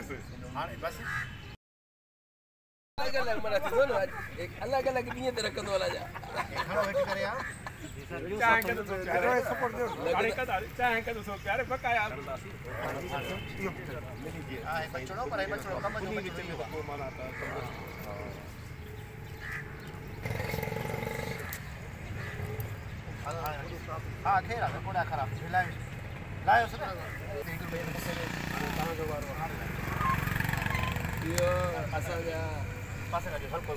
बस अलग-अलग मना थी दोनों एक अलग-अलग बिये ते रखंदो हला जा खड़ो वेट करे यार चाहे के तो प्यारे सपोर्ट दे गाड़ी का चाहे के तो प्यारे पक्का यार हां बच्चों पर बच्चों कम जो बच्चों को माना था हां खेला तो कोड़ा खराब लायो से ना यो असा जा पासे का जो हल्को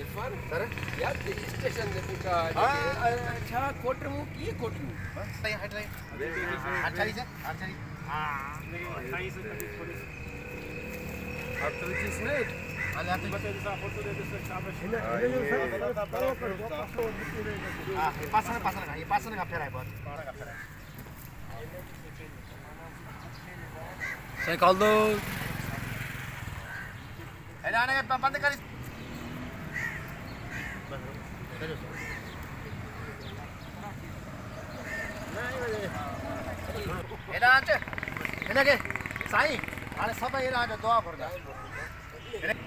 इरफान सर यार स्टेशन दे पुका अच्छा कोटर मु की कोटर मु सही हट रही आचारी से आचारी हां सही से थोड़ी अब तो चीज नहीं अरे आप बता दे सा फोटो दे दे शाबाश हां पासन का ये पासन का फेरा है बहुत पासन का फेरा सही कॉल दो ए जाने के बंद कर एडा आचे इनके साईं हाणे सब एडा दुआ कर